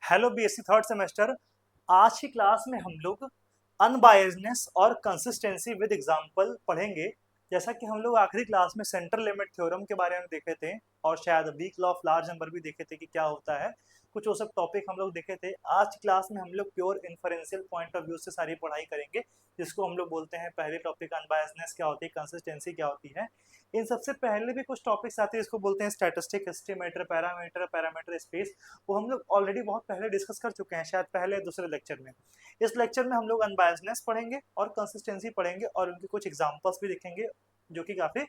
Hello BSc third semester. आज की class में हम लोग अनबायसनेस और कंसिस्टेंसी विद एग्जांपल पढ़ेंगे। जैसा कि हम लोग आखिरी क्लास में सेंटर लिमिट थ्योरम के बारे में देखे थे और शायद weak law of large number भी देखे थे कि क्या होता है, कुछ वो सब टॉपिक हम लोग देखे थे। आज की क्लास में हम लोग pure inferential point of view से सारी पढ़ाई करेंगे, जिसको हम लोग बोलते हैं पहले टॉपिक अनबायसनेस क्या होती है, कंसिस्टेंसी क्या होती है। इन सबसे पहले भी कुछ टॉपिक्स आते हैं जिसको बोलते हैं statistic, estimator, parameter, parameter space. वो हम लोग ऑलरेडी बहुत पहले डिस्कस कर चुके हैं, शायद पहले दूसरे लेक्चर में। इस लेक्चर में हम लोग अनबायसनेस पढ़ेंगे और कंसिस्टेंसी पढ़ेंगे और उनके कुछ एग्जांपल्स भी देखेंगे जो कि काफी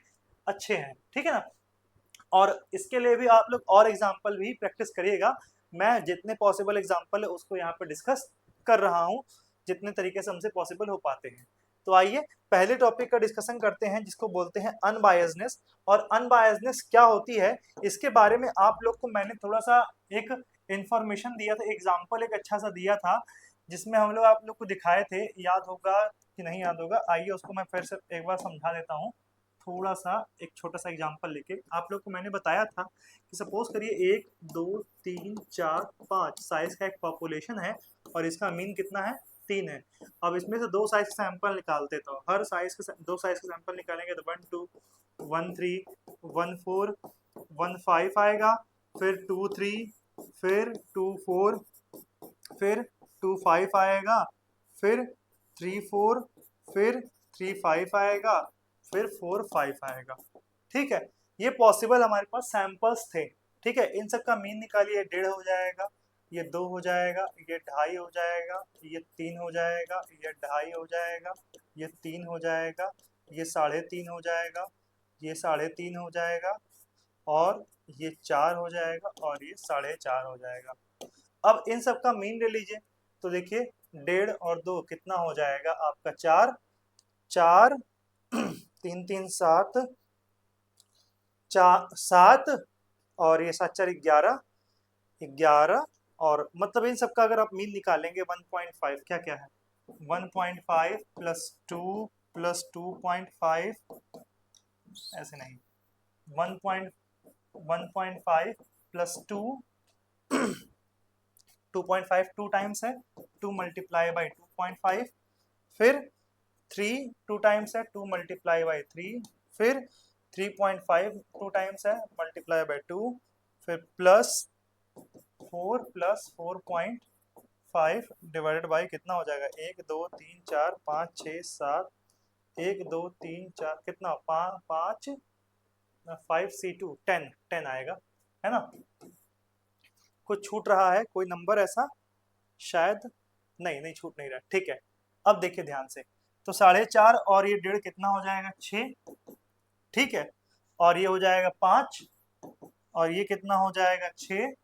अच्छे हैं, ठीक है ना। और इसके लिए भी आप लोग और एग्जांपल भी प्रैक्टिस करिएगा। मैं जितने पॉसिबल एग्जांपल है उसको यहाँ पे डिस्कस कर रहा हूँ, जितने तरीके से हमसे पॉसिबल हो पाते हैं। तो आइए पहले टॉपिक का डिस्कशन करते हैं, जिसको बोलते हैं अनबायसनेस। और अनबायसनेस क्या होती है इसके बारे में आप लोग को मैंने थोड़ा सा एक इंफॉर्मेशन दिया था, एग्जाम्पल एक अच्छा सा दिया था, जिसमें हम लोग आप लोग को दिखाए थे। याद होगा कि नहीं याद होगा, आइए उसको मैं फिर से एक बार समझा देता हूँ। थोड़ा सा एक छोटा सा एग्जांपल लेके आप लोग को मैंने बताया था कि सपोज करिए 1 2 3 4 5 साइज का एक पॉपुलेशन है और इसका मीन कितना है, 3 है। अब इसमें से दो साइज का सैंपल निकालते तो हर साइज के दो साइज का सैंपल निकालेंगे तो 1 2 1 3 1 4 1 5 आएगा, फिर 2 3, फिर 2 4, फिर 2 5 आएगा, फिर 3 4, फिर 3 5 आएगा, फिर 4 5 आएगा। ठीक है, ये पॉसिबल हमारे पास सैंपल्स थे। ठीक है, इन सब का मीन निकालिए, 1.5 हो जाएगा, ये 2 हो जाएगा, ये 2.5 हो जाएगा, ये 3 हो जाएगा, ये 2.5 हो जाएगा, ये 3 हो जाएगा, ये 3.5 हो जाएगा, ये 3.5 हो जाएगा, और ये 4 हो जाएगा, और ये 4.5 हो जाएगा। अब इन सब का मीन ले लीजिए, तो देखिए 1.5 और 2 कितना हो जाएगा आपका, 4 4 3 3 7, 7, और ये 7 4 11, 11, और मतलब इन सब का अगर आप मीन निकालेंगे 1.5 क्या क्या है, 1.5 प्लस 2 प्लस 2.5, ऐसे नहीं, 1.5 प्लस 2, 2.5 टू टाइम्स है, 2 मल्टीप्लाई बाई 2.5, फिर 3 टू टाइम्स है, 2 मल्टीप्लाई बाई 3, फिर 3.5 टू टाइम्स है, मल्टीप्लाई बाई 2, फिर प्लस 4 प्लस 4.5 डिवाइडेड बाई कितना हो जाएगा, 1 2 3 4 5 6 7, 1 2 3 4 कितना, 5 5C2 10 आएगा, है ना। कुछ छूट रहा है कोई नंबर ऐसा, शायद नहीं, नहीं छूट नहीं रहा, ठीक है। अब देखिए ध्यान से, तो 4.5 और ये 1.5 कितना हो जाएगा, 6, ठीक है, और ये हो जाएगा 5, और ये कितना हो जाएगा 6,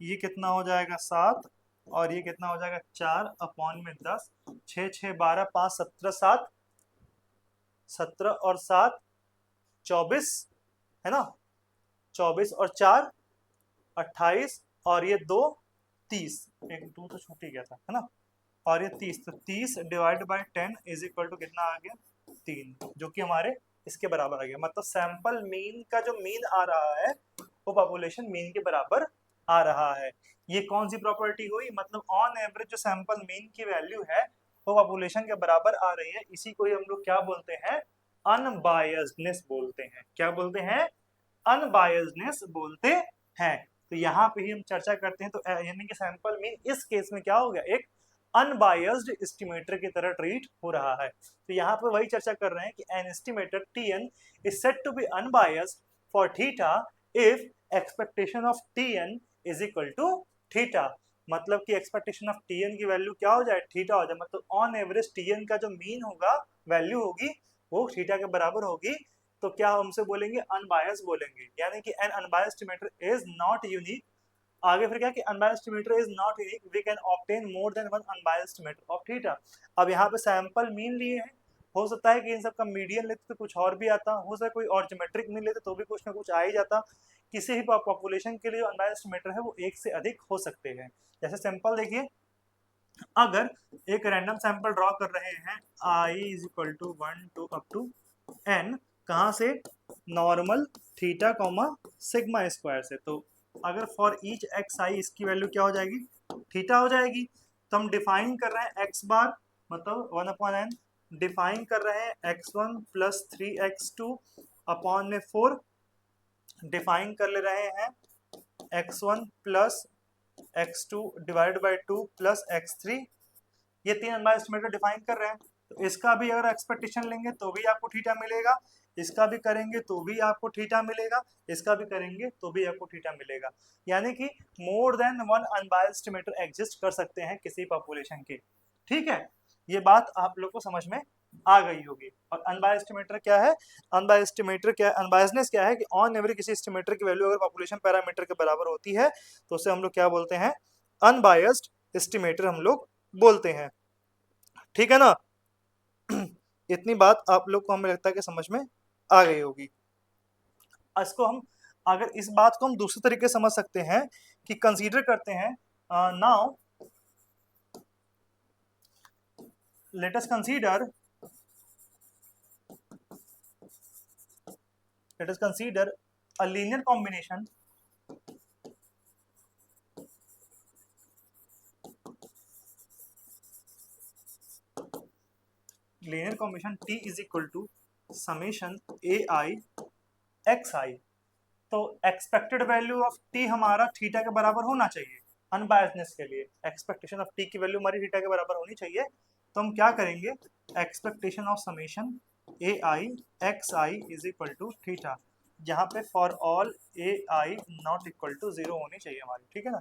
ये कितना हो जाएगा 7, और ये कितना हो जाएगा 4 अपॉन में 10, 6 6 12 5 17 7, 17 और 7 24, है ना, 24 और 4 28, और ये 2 30, एक 2 तो छूट ही गया था, है ना, और ये 30, तो 30 divide by 10 is equal to कितना आ गया, 3, जो कि हमारे इसके बराबर आ गया। मतलब सैंपल मीन का जो मीन आ रहा है वो पॉपुलेशन मीन के बराबर आ रहा है। ये कौन सी प्रॉपर्टी हुई, मतलब ऑन एवरेज जो सैंपल मीन की वैल्यू है वो पॉपुलेशन के बराबर आ रही है। इसी को ही हम लोग क्या बोलते हैं, अनबायस्डनेस बोलते हैं। क्या बोलते हैं, अनबायस्डनेस बोलते हैं। तो यहाँ पे ही हम चर्चा करते हैं, तो यानी कि सैंपल मीन इस केस में क्या हो गया, एक अनबायस्ड एस्टिमेटर की तरह ट्रीट हो रहा है। तो यहाँ पे वही चर्चा कर रहे हैं कि an estimator Tn is said to be unbiased for theta if expectation of Tn is equal to theta। मतलब कि एक्सपेक्टेशन ऑफ Tn की वैल्यू क्या हो जाए, थीटा हो जाए। मतलब ऑन एवरेज Tn का जो मीन होगा, वैल्यू होगी, वो थीटा के बराबर होगी। तो क्या हमसे बोलेंगे, अनबायस्ड बोलेंगे, यानी कि an unbiased estimator is not unique. आगे फिर क्या कि unbiased estimator is not unique, we can obtain more than one unbiased estimator of theta. अब यहाँ पे सैंपल मीन लिए हैं, हो सकता है कि इन सब का मीडियन लेते तो कुछ और भी आता, हो सकता है कोई और ज्योमेट्रिक मीन लेते तो भी कुछ ना कुछ आ ही जाता। किसी भी पॉपुलेशन के लिए जो अनबायस्ड एस्टिमेटर है वो एक से अधिक हो सकते हैं। जैसे सिंपल देखिए, अगर एक रैंडम सैंपल ड्रॉ कर रहे हैं i is equal to 1 to up to n, कहाँ से, normal theta comma sigma square से। तो अगर फॉर ईच एक्स आई इसकी वैल्यू क्या हो जाएगी, थीटा हो जाएगी। तो हम डिफाइन कर रहे हैं एक्स बार मतलब 1/n, डिफाइन कर रहे हैं x1 प्लस 3x2 अपॉन में 4, डिफाइन कर ले रहे हैं x1 plus x2 divide by 2 plus x3, ये तीन अनबायस्ड एस्टिमेटर डिफाइन कर रहे हैं। तो इसका भी अगर एक्सपेक्टेशन लेंगे तो भी आपको थीटा मिलेगा, इसका भी करेंगे तो भी आपको थीटा मिलेगा, इसका भी करेंगे तो भी आपको थीटा मिलेगा। यानी कि मोर than one unbiased estimator exist कर सकते हैं किसी पॉपुलेशन के। ठीक है, ये बात आप लोग को समझ में आ गई होगी। और अनबायस्ड एस्टिमेटर क्या है, अनबायस्ड एस्टिमेटर क्या है, अनबायसनेस क्या है कि ऑन एवरेज किसी एस्टिमेटर की वैल्यू अगर पॉपुलेशन पैरामीटर के बराबर होती है तो उसे हम लोग क्या बोलते हैं, अनबायस्ड एस्टिमेटर हम लोग बोलते हैं। ठीक है ना, इतनी बात आप लोग को हमें लगता है कि समझ में आ गई होगी। इसको हम अगर इस बात को हम दूसरे तरीके से समझ सकते हैं कि कंसीडर करते हैं, now let us consider a linear combination T is equal to summation ai xi। तो एक्सपेक्टेड वैल्यू ऑफ टी हमारा थीटा के बराबर होना चाहिए अनबायसनेस के लिए, एक्सपेक्टेशन ऑफ टी की वैल्यू हमारी थीटा के बराबर होनी चाहिए। तो हम क्या करेंगे, expectation of summation a i x i is equal to theta, जहाँ पे for all a i not equal to 0 होनी चाहिए हमारी। ठीक है ना,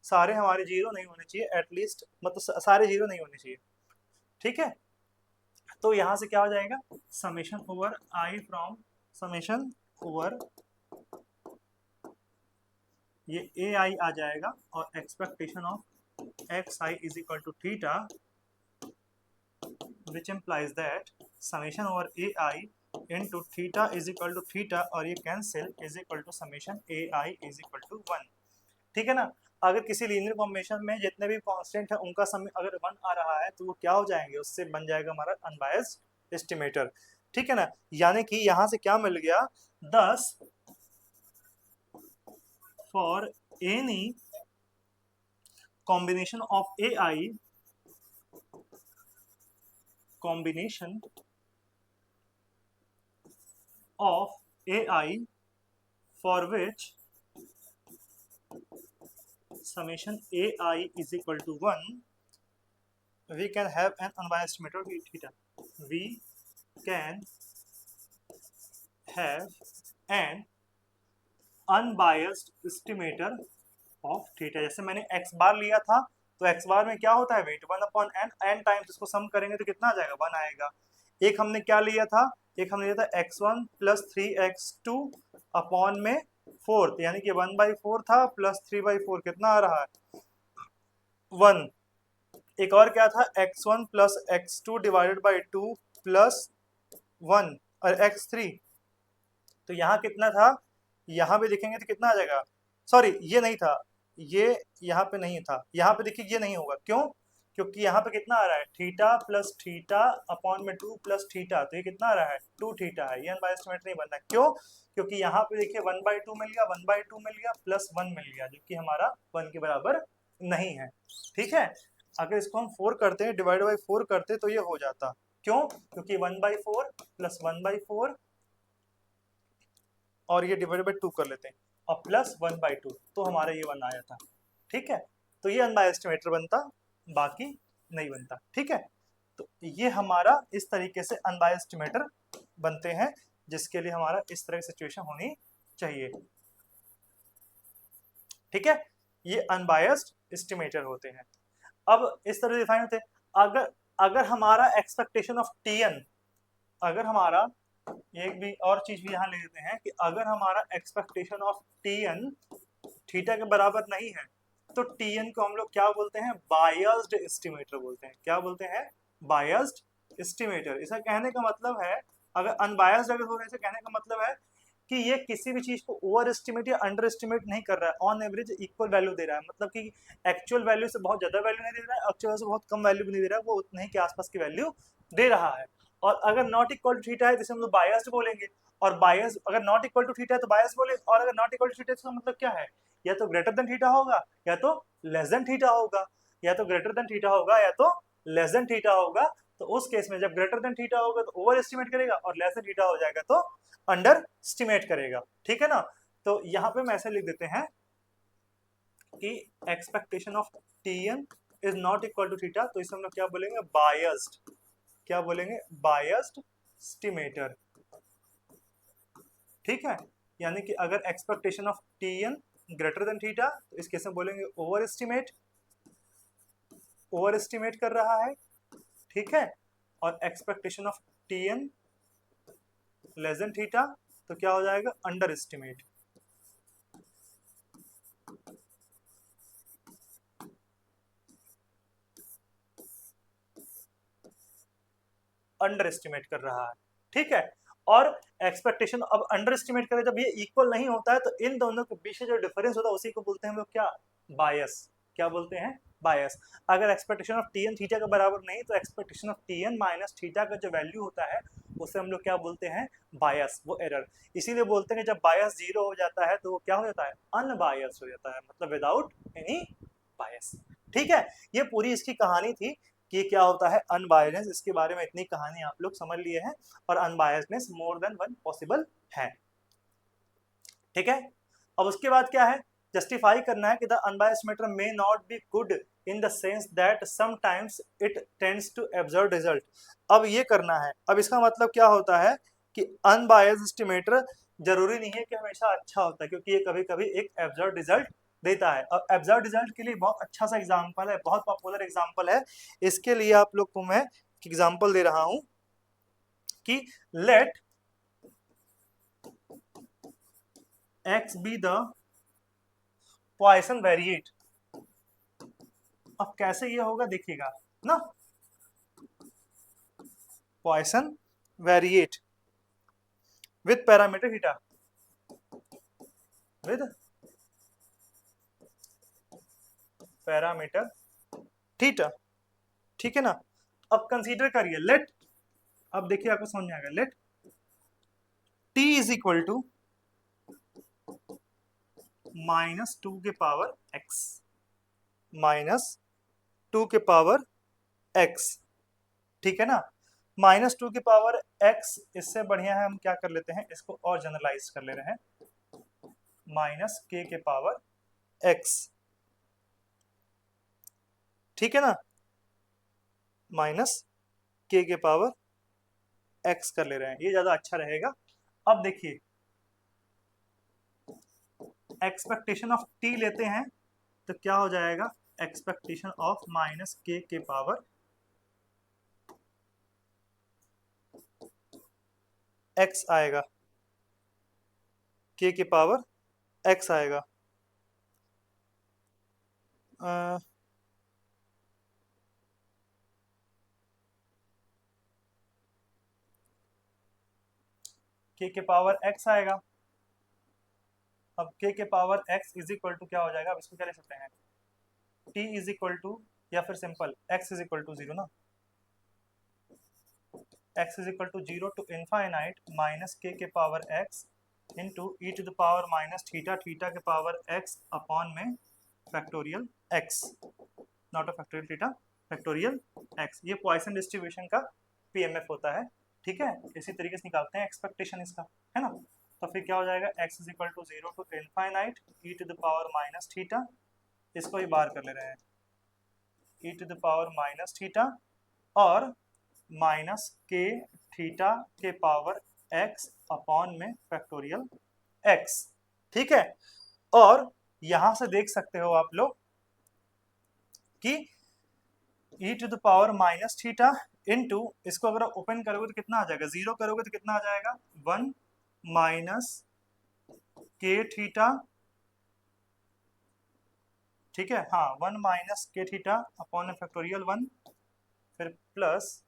सारे हमारे 0 नहीं होने चाहिए, एटलीस्ट मतलब सारे 0 नहीं होने चाहिए। ठीक है, तो यहाँ से क्या हो जाएगा, summation over i from summation over ये ए आई आ जाएगा और expectation of x i is equal to theta which implies that summation over a i into theta is equal to theta और ये cancel is equal to summation a i is equal to 1। ठीक है ना, अगर किसी linear combination में जितने भी कांस्टेंट है उनका सम अगर 1 आ रहा है तो वो क्या हो जाएंगे, उससे बन जाएगा हमारा अनबायस्ड एस्टिमेटर। ठीक है ना, यानी कि यहां से क्या मिल गया, 10 for any combination of AI for which summation AI is equal to 1, we can have an unbiased estimator of theta. We can have an unbiased estimator of theta. जैसे मैंने एक्स बार लिया था तो एक्स बार में क्या होता है, वेट 1/n, n टाइम्स इसको सम करेंगे तो कितना आ जाएगा, 1 आएगा। एक हमने क्या लिया था, एक हमने लिया था x1 प्लस 3x2 अपॉन में 4, यानी कि 1/4 था प्लस 3/4 कितना आ रहा है, 1। एक और क्या था, x1 plus x2 divided by 2 plus 1 और x3। तो यहाँ कितना था, यहाँ पे देखेंगे तो कितना आ जाएगा, सॉरी ये नहीं था, ये यहाँ पे नहीं था, यहाँ पे देखिए ये नहीं होगा, क्यों, क्योंकि यहाँ पे कितना आ रहा है, थीटा प्लस थीटा अपॉन में 2 प्लस थीटा, तो ये कितना आ रहा है, 2 थीटा है, ये अनबायस्ड एस्टिमेट नहीं बनना। क्यों, क्योंकि यहाँ पे देखिए 1/2 मिल गया, 1/2 मिल गया प्लस 1 मिल गया, जो कि हमारा 1 के बराबर नहीं है। ठीक है, अगर इसको हम 4 करते हैं, डिवाइड बाई 4 करते तो ये हो जाता, क्यों, क्योंकि 1/4 प्लस 1/4 और ये डिवाइड बाई 2 कर लेते हैं और प्लस 1/2, तो हमारा ये 1 आया था। ठीक है, तो ये अनबायस्ड एस्टिमेटर बनता, बाकी नहीं बनता। ठीक है, तो ये हमारा इस तरीके से अनबायस्ड एस्टिमेटर बनते हैं, जिसके लिए हमारा इस तरह की सिचुएशन होनी चाहिए। ठीक है, ये अनबायस्ड एस्टिमेटर होते हैं। अब इस तरह डिफाइन होते हैं, अगर हमारा एक्सपेक्टेशन ऑफ टीएन, अगर हमारा एक भी और चीज भी यहाँ ले लेते हैं कि अगर हमारा एक्सपेक्टेशन ऑफ टीएन थीटा के बराबर नहीं है तो टीएन को हम लोग क्या बोलते हैं, बायस्ड एस्टिमेटर बोलते हैं। क्या बोलते हैं, बायस्ड एस्टिमेटर। इसका कहने का मतलब है, अगर अनबायस्ड अगर हो रहे, कहने का मतलब है कि ये किसी भी चीज को ओवर एस्टिमेट या अंडर एस्टिमेट नहीं कर रहा है, ऑन एवरेज इक्वल वैल्यू दे रहा है। मतलब कि एक्चुअल वैल्यू से बहुत ज्यादा वैल्यू नहीं दे रहा है, एक्चुअल से बहुत कम वैल्यू भी नहीं दे रहा है, वो उतने ही के आसपास की वैल्यू दे रहा है। और अगर नॉट इक्वल टू थीटा है तो इसे हम लोग बायस्ड बोलेंगे, और बायस अगर नॉट इक्वल टू थीटा है तो बायस बोलेंगे, और अगर नॉट इक्वल टू थीटा है तो मतलब क्या है, या तो ग्रेटर देन थीटा होगा या तो लेस देन थीटा होगा, या तो ग्रेटर देन थीटा होगा या तो लेस देन थीटा होगा। तो उस केस में जब ग्रेटर देन थीटा होगा तो ओवर एस्टिमेट करेगा, और लेस देन थीटा हो जाएगा तो अंडर एस्टिमेट करेगा, ठीक है ना। तो यहाँ पे हम ऐसे लिख देते हैं कि expectation of T n is not equal to theta, तो इसे हम लोग क्या बोलेंगे, बायस्ड, क्या बोलेंगे, बायस्ड एस्टिमेटर, ठीक है। यानी कि अगर expectation of T n greater than theta तो इस केस में बोलेंगे ओवर एस्टिमेट, ओवर एस्टिमेट कर रहा है, ठीक है। और expectation of T n less than theta तो क्या हो जाएगा, अंडर एस्टिमेट, अंडर एस्टिमेट कर रहा है, ठीक है। और एक्सपेक्टेशन अब अंडर एस्टिमेट करे जब ये इक्वल नहीं होता है तो इन दोनों के बीच जो डिफरेंस होता है उसी को बोलते हैं हम लोग क्या, बायस, क्या बोलते हैं, बायस। अगर expectation of T n theta के बराबर नहीं तो expectation of T n minus theta का जो वैल्यू होता है उसे हम लोग क्या बोलते हैं, बायस, वो एरर। इसीलिए बोलते हैं कि जब बायस जीरो हो जाता है तो वो क्या हो जाता है, अनबायस हो जाता है, मतलब विदाउट एनी बायस, ठीक है। ये पूरी इसकी कहानी थी कि क्या होता है अनबायसनेस, इसके बारे में इतनी कहानी आप लोग समझ लिए हैं, और अनबायसनेस मोर देन वन पॉसिबल है, ठीक है। अब उसके बाद क्या है, जस्टिफाई करना है कि the unbiased matter may not be good in the sense that sometimes it tends to absurd result. अब ये करना है, अब इसका मतलब क्या होता है कि अनबायस्ड एस्टिमेटर जरूरी नहीं है कि हमेशा अच्छा होता है, क्योंकि ये कभी कभी एक एब्सर्ड रिजल्ट देता है। और एब्सर्ड रिजल्ट के लिए बहुत अच्छा सा एग्जांपल है, बहुत पॉपुलर एग्जांपल है, इसके लिए आप लोग को मैं एग्जांपल दे रहा हूं कि let x be the Poisson variate. अब कैसे ये होगा देखिएगा ना, Poisson variate with parameter theta, with parameter theta, ठीक है ना। अब कंसीडर करिए लेट, अब देखिए आपको समझ में आएगा, let T is equal to minus two के पावर एक्स, माइनस टू के पावर एक्स, ठीक है ना। माइनस टू के पावर एक्स, इससे बढ़िया है हम क्या कर लेते हैं, इसको और जनरलाइज कर ले रहे हैं, माइनस के पावर एक्स, ठीक है ना, माइनस के पावर एक्स कर ले रहे हैं, ये ज्यादा अच्छा रहेगा। अब देखिए एक्सपेक्टेशन ऑफ टी लेते हैं तो क्या हो जाएगा, एक्सपेक्टेशन ऑफ माइनस के पावर एक्स आएगा, के पावर एक्स आएगा। के पावर एक्स आएगा। अब k power x is equal to क्या हो जाएगा, अब इसको क्या ले सकते हैं, टी इज इक्वल टू, या फिर simple x is equal to zero ना, x is equal to zero to infinite minus के power x into e to the power minus theta, theta के पावर एक्स अपॉन में factorial x, not a factorial theta, factorial x. ये Poisson distribution का PMF होता है, ठीक है। इसी तरीके से निकालते हैं एक्सपेक्टेशन इसका, है ना। तो फिर क्या हो जाएगा, x is equal to zero to infinite e to the power minus theta, इसको ही बाहर कर ले रहे हैं, e to the power minus theta और माइनस के थीटा के पावर एक्स अपॉन में फैक्टोरियल एक्स, ठीक है। और यहां से देख सकते हो आप लोग कि e to the power minus theta into, इसको अगर ओपन करोगे तो कितना आ जाएगा, जीरो करोगे तो कितना आ जाएगा, वन माइनस के थीटा, ठीक है, हाँ, वन माइनस के थीटा अपॉन फैक्टोरियल वन, फिर प्लस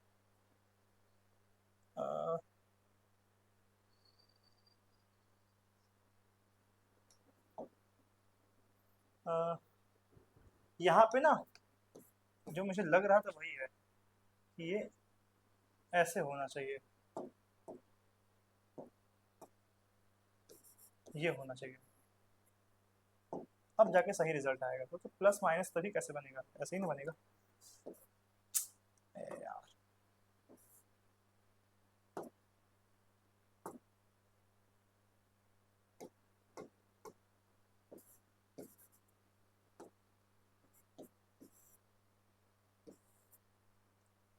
यहाँ पे ना जो मुझे लग रहा था वही है कि ये ऐसे होना चाहिए, ये होना चाहिए, अब जाके सही रिजल्ट आएगा। तो प्लस माइनस तभी कैसे बनेगा, ऐसे ही नहीं बनेगा। ए यार,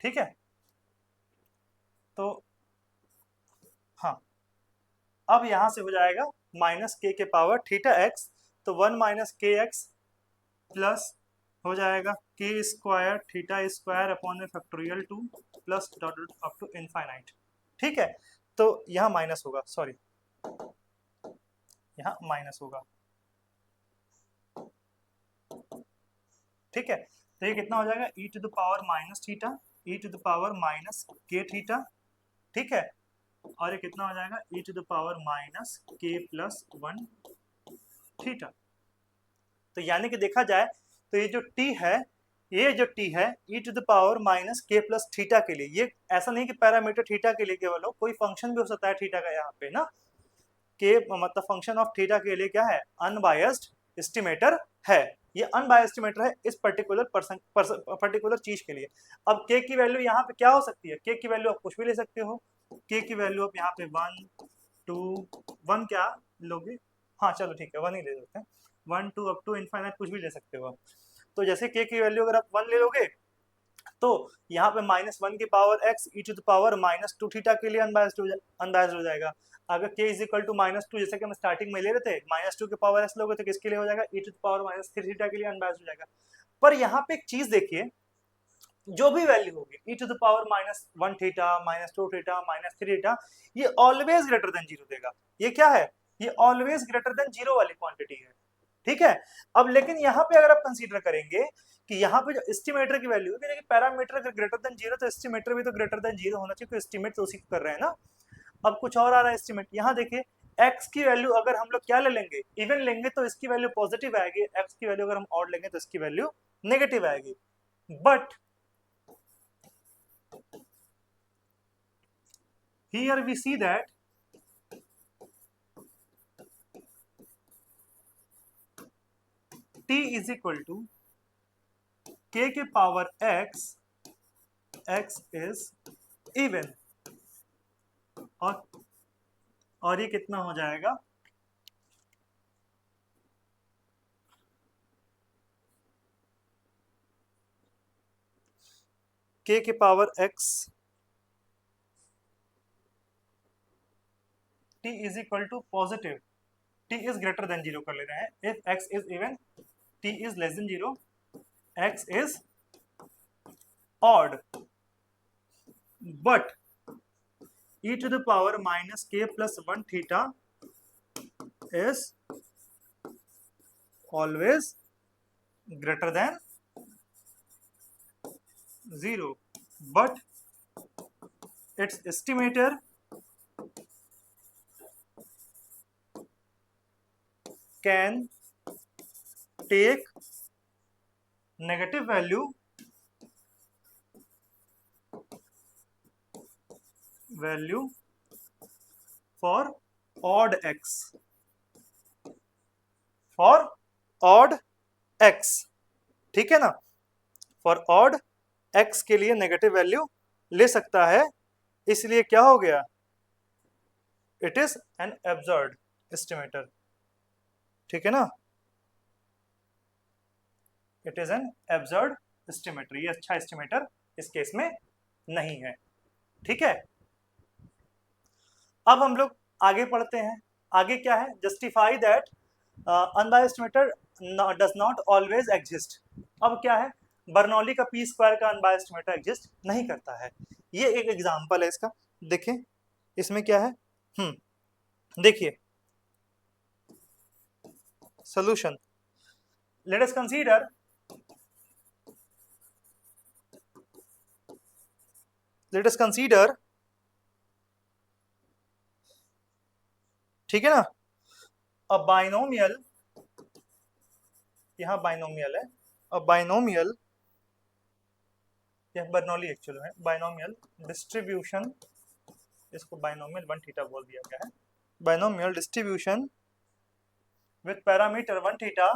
ठीक है, तो हाँ, अब यहां से हो जाएगा माइनस के पावर थीटा एक्स, तो 1 माइनस के एक्स प्लस हो जाएगा k square theta square upon में factorial 2 plus dot dot up to infinite. ठीक है, तो यहाँ माइनस होगा, सॉरी यहाँ माइनस होगा। ठीक है, तो ये कितना हो जाएगा, e to the power minus theta, e to the power minus के थीटा। ठीक है, और ये कितना हो जाएगा, e to the power minus k plus 1 theta. तो यानी कि देखा जाए तो ये जो t है, ये जो t है e to the power minus k plus theta के लिए, ये ऐसा नहीं कि पैरामीटर थीटा के लिए केवल हो, कोई फंक्शन भी हो सकता है थीटा का यहाँ पे ना, के मतलब फंक्शन ऑफ थीटा के लिए क्या है, अनबायस्ड एस्टिमेटर है, ये अनबायस्ड एस्टिमेटर है इस पर्टिकुलर पर्टिकुलर चीज के लिए। अब k की वैल्यू यहाँ पे क्या हो सकती है, k की वैल्यू आप कुछ भी ले सकते हो, k की वैल्यू आप यहाँ पे 1 2 1 क्या लोगे, हाँ चलो ठीक है 1 ही ले लेते हैं, 1 2 अप टू इनफाइनाइट कुछ भी ले सकते हो आप। तो जैसे k की वैल्यू अगर आप 1 ले लोगे, तो यहाँ पे -1 की power x e to the power -2 theta के लिए अनबायस्ड हो जाएगा। अगर k इज इक्वल टू -2 जैसे कि हम स्टार्टिंग में ले रहे थे, -2 की पावर x लोगे तो किसके लिए हो जाएगा, e to the power -3 theta के लिए अनबायस्ड हो जाएगा। पर यहाँ पे एक चीज देखिए, जो भी वैल्यू होगी e to the power -1 theta, -2 theta, -3 theta, ये ऑलवेज ग्रेटर देन 0 देगा। ये क्या है, ये ऑलवेज ग्रेटर देन 0 वाली क्वांटिटी है। ठीक है, अब लेकिन यहाँ पे अगर आप कंसीडर करेंगे कि यहाँ पे जो एस्टिमेटर की वैल्यू है, पैरामीटर अगर ग्रेटर देन 0 तो एस्टिमेटर भी तो ग्रेटर देन 0 होना चाहिए, तो एस्टिमेट तो उसी को कर रहे हैं ना। अब कुछ और आ रहा है एस्टिमेट, यहाँ देखिए x की वैल्यू अगर हम लोग क्या ले लेंगे, इवन लेंगे तो इसकी वैल्यू पॉजिटिव आएगी, x की वैल्यू अगर हम ऑड लेंगे तो इसकी वैल्यू नेगेटिव आएगी। But here we see that t is equal to k के power x, x is even, और ये कितना हो जाएगा, k के power x t is equal to positive, t is greater than 0 कर ले रहे हैं, if x is even t is less than 0, x is odd, but e to the power minus k plus 1 theta is always greater than 0, but its estimator can take negative value for odd x, for odd x, ठीक है ना, for odd x के लिए negative value ले सकता है, इसलिए क्या हो गया, it is an absurd estimator. ठीक है ना, it is an absurd estimator, ये अच्छा एस्टिमेटर इस केस में नहीं है। ठीक है, अब हम लोग आगे पढ़ते हैं, आगे क्या है, justify that unbiased estimator does not always exist. अब क्या है, बर्नौली का पी स्क्वायर का अनबायस्ड एस्टिमेटर एग्जिस्ट नहीं करता है, ये एक एग्जांपल है इसका। देखिए इसमें क्या है, देखिए solution, let us consider ठीक है ना, अ बाइनोमियल, यहां बाइनोमियल है, अ बाइनोमियल यह बर्नौली एक्चुअल है, बाइनोमियल डिस्ट्रीब्यूशन, इसको बाइनोमियल 1 थीटा बोल दिया गया है, binomial distribution with parameter 1 theta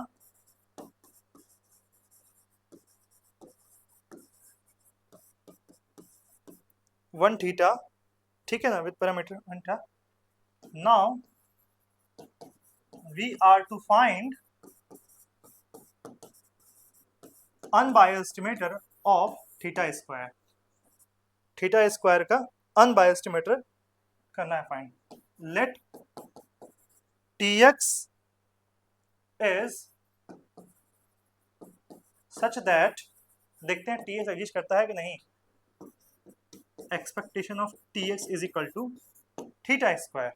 ठीक है ना, with parameter 1 theta. Now we are to find unbiased estimator of theta square. Theta square का अनबायस्ड एस्टिमेटर करना है find. Let tx is such that, देखते हैं tx एग्जिस्ट करता है कि नहीं. Expectation of tx is equal to theta square.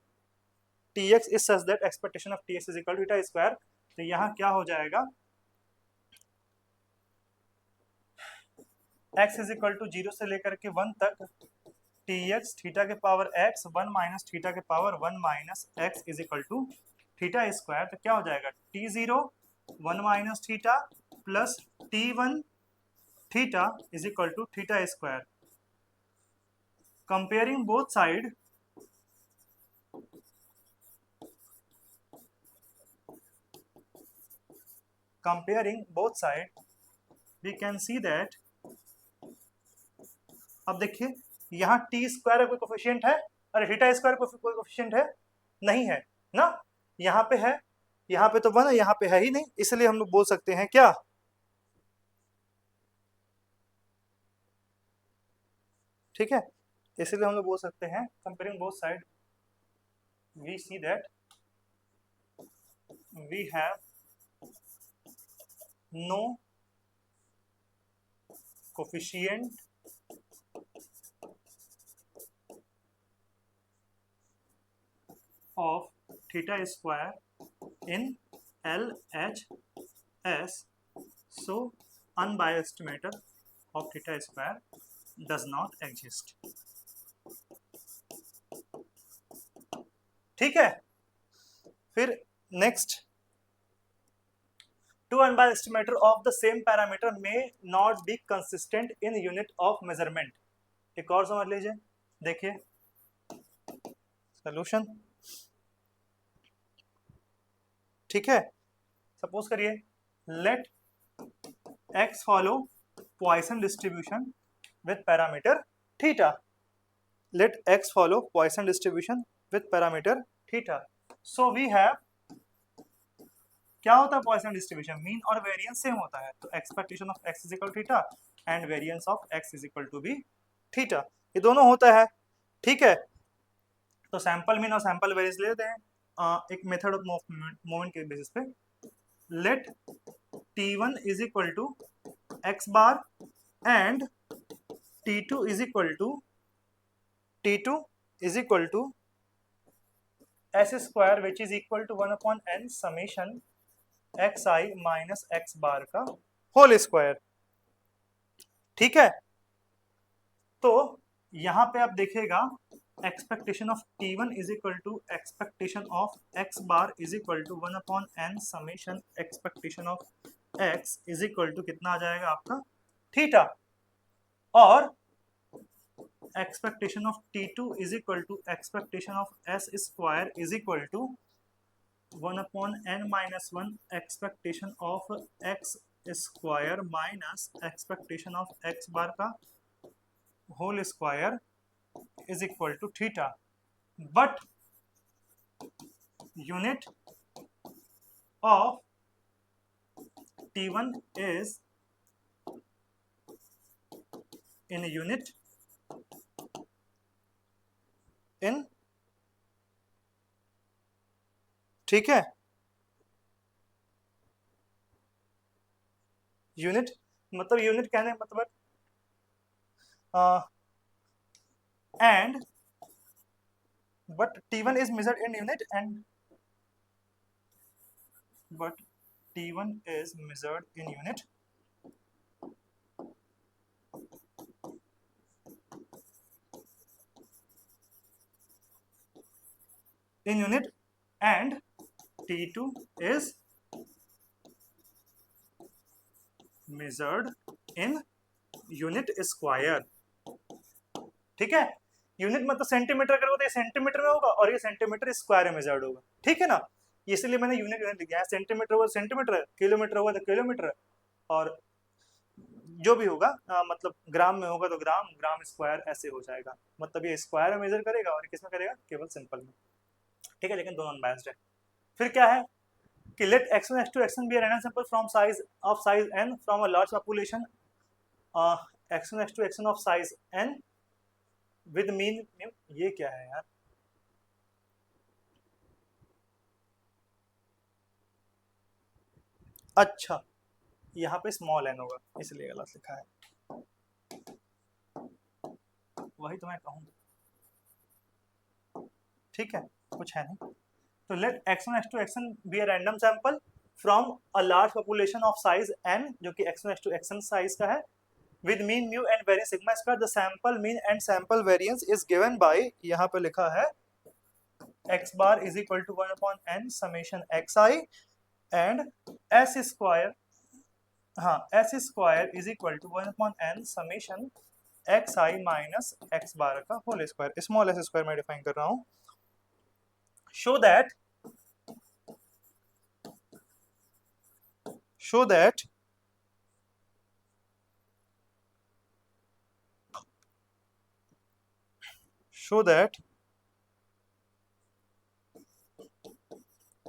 tx is such that expectation of tx is equal to theta square. तो यहाँ क्या हो जाएगा, x इज इक्वल टू 0 से लेकर के 1 तक tx थीटा के पावर x 1 माइनस थीटा के power 1 minus x is equal to theta square. तो क्या हो जाएगा, t0 1 minus theta plus t1 theta is equal to theta square. Comparing both side, comparing both side we can see that, अब देखिए यहाँ T square कोई coefficient है, अरे थीटा स्क्वायर कोई कोफिशिएंट है नहीं है ना, यहाँ पे है, यहाँ पे तो 1 है, यहाँ पे है ही नहीं, इसलिए हम लोग बोल सकते हैं क्या, ठीक है, इसलिए हम लोग बोल सकते हैं comparing both side we see that we have no coefficient of theta square in LHS, so unbiased estimator of theta square does not exist. ठीक है, फिर next, two unbiased estimator of the same parameter may not be consistent in unit of measurement. एक और समझ लीजिए, देखिए solution, ठीक है. सपोज करिए let x follow Poisson distribution with parameter theta. Let x follow Poisson distribution with parameter theta. So we have, क्या होता है पॉइसन डिस्ट्रीब्यूशन, मीन और वेरिएंस सेम होता है, तो expectation of x is equal to theta and variance of x is equal to be theta, ये दोनों होता है, ठीक है. तो सैंपल मीन और सैंपल वेरिएंस लेते हैं एक मेथड ऑफ मोमेंट के बेसिस पे. Let t1 is equal to x bar and t2 is equal to s square which is equal to 1 upon n summation xi minus x bar का whole square, ठीक है. तो यहां पे आप देखिएगा expectation of t1 is equal to expectation of x bar is equal to 1 upon n summation expectation of x is equal to कितना आ जाएगा आपका थीटा, और expectation of t2 is equal to expectation of s square is equal to 1 upon n minus 1 expectation of x square minus expectation of x bar का whole square is equal to theta. But unit of t1 is in unit in, ठीक है, unit मतलब unit कहने मतलब and but t1 is measured in unit and but t1 is measured in unit and t2 is measured in unit square, ठीक है। Unit मतलब centimetre करोगे तो ये सेंटीमीटर में होगा और ये सेंटीमीटर स्क्वायर में मेजर्ड होगा, ठीक है ना। इसलिए मैंने यूनिट यूनिट लिखा है, सेंटीमीटर होगा सेंटीमीटर, किलोमीटर होगा तो किलोमीटर, और जो भी होगा मतलब ग्राम में होगा तो ग्राम, ग्राम स्क्वायर ऐसे हो जाएगा। मतलब ये स्क्वायर में मेजर करेगा और किस में करेगा, केवल सिंपल में, ठीक है। लेकिन दोनों अनबायस्ड है। फिर क्या है कि late x1 x2 xn be a random sample from size of size n from a large population, x1 x2 xn of size n with mean, ये क्या है यार, अच्छा यहाँ पे स्मॉल n होगा इसलिए गलत लिखा है, वही तो मैं कहूँ, ठीक है, कुछ है नहीं। तो late x1 x2 xn be a random sample from a large population of size n, जो कि x1 x2 xn साइज का है, with mean mu and variance sigma square, the sample mean and sample variance is given by, यहाँ पे लिखा है x bar is equal to 1 upon n summation xi and s square, हाँ s square is equal to 1 upon n summation xi minus x bar का whole square, small s square में define कर रहा हूँ। show that